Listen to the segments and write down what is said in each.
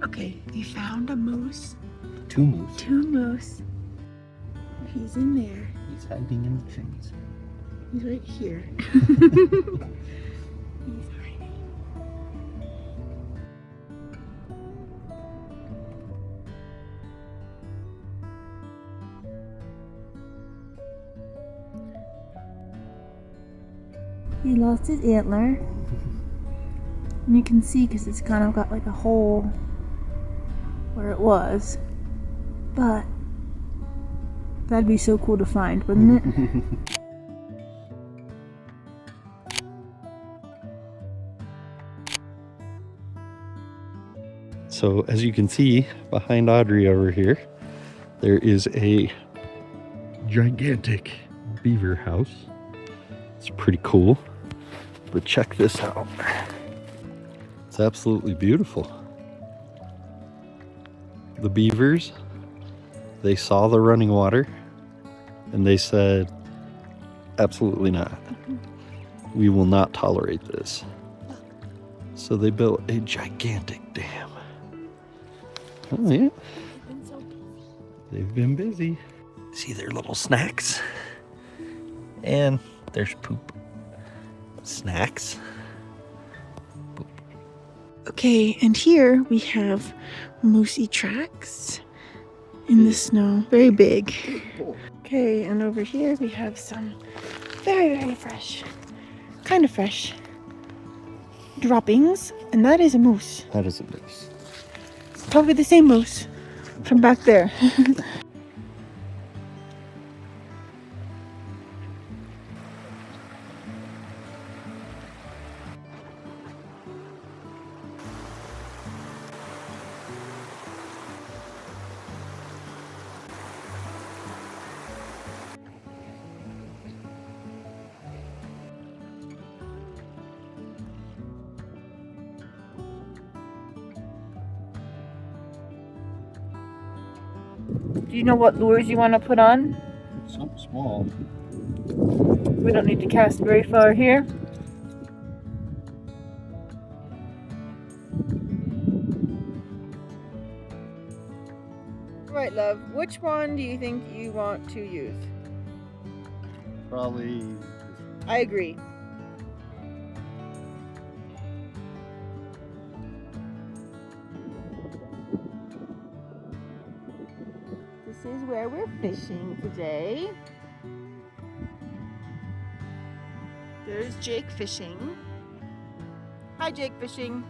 Okay, we found a moose. Two moose. Two moose. He's in there. He's hiding in the trees. He's right here. He's hiding. He lost his antler. And you can see because it's kind of got like a hole where it was. But that'd be so cool to find, wouldn't it? So as you can see behind Audrey over here, there is a gigantic beaver house. It's pretty cool, but check this out. It's absolutely beautiful. The beavers, they saw the running water and they said, absolutely not. We will not tolerate this. So they built a gigantic dam. Oh yeah. They've been busy. See their little snacks? And there's poop. Snacks. Poop. Okay, and here we have moosey tracks in the snow. Very big. Okay, and over here we have some very, very fresh, kind of fresh droppings. And that is a moose. That is a moose. Probably the same moose from back there. Do you know what lures you want to put on? Something small. We don't need to cast very far here. Right, love. Which one do you think you want to use? Probably. I agree. This is where we're fishing today. There's Jake fishing. Hi, Jake fishing.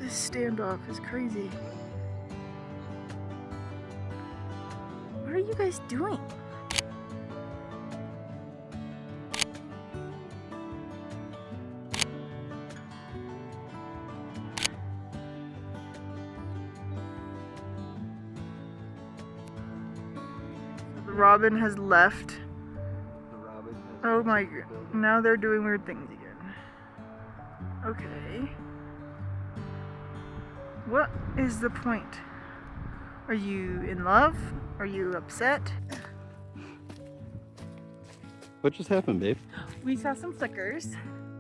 This standoff is crazy. What are you guys doing? The robin has left. Oh my god. Now they're doing weird things again. Okay. What is the point? Are you in love? Are you upset? What just happened, babe? We saw some flickers,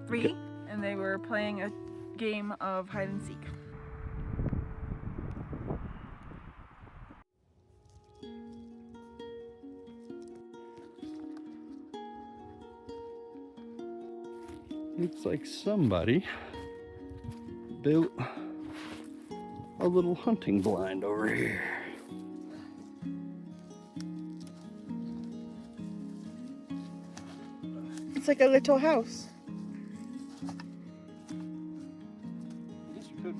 3, Okay. and they were playing a game of hide and seek. Looks like somebody built a little hunting blind over here. It's like a little house. I guess you could.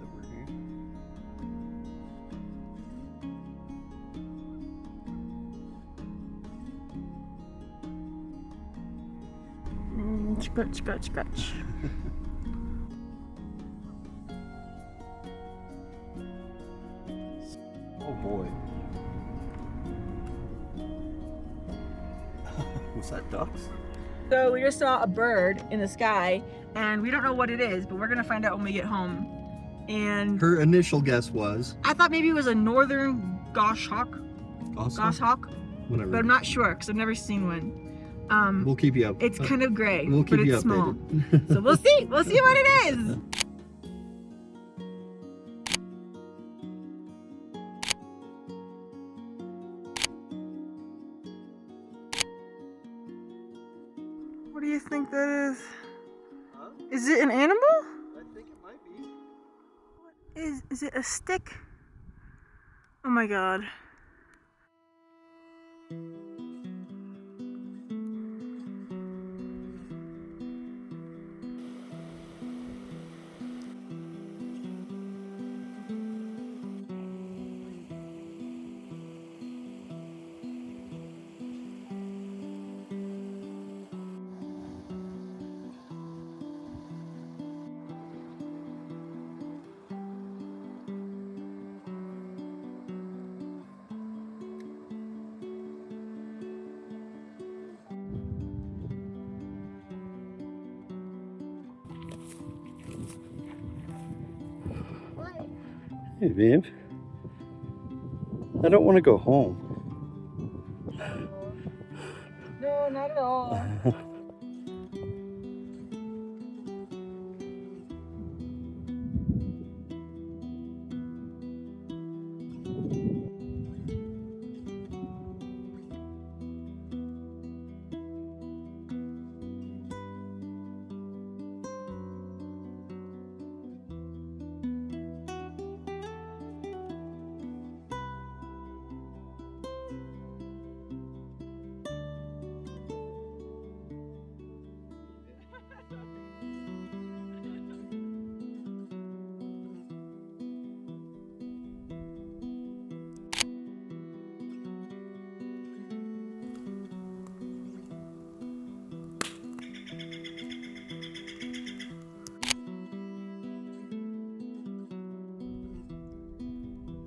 Over here. Scratch, scratch, scratch. Oh boy. Was that ducks? So we just saw a bird in the sky, and we don't know what it is, but we're gonna find out when we get home. And Her initial guess was I thought maybe it was a northern goshawk, goshawk. Whatever. but I'm not sure because I've never seen one. We'll keep you up. It's kind of gray, We'll keep but you it's small. updated. So we'll see. We'll see what it is. What do you think that is? Huh? Is it an animal? I think it might be. Is it a stick? Oh my god. Hey, babe. I don't want to go home. No, not at all.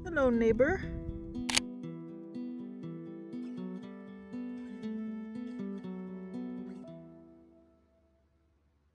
Hello, neighbor.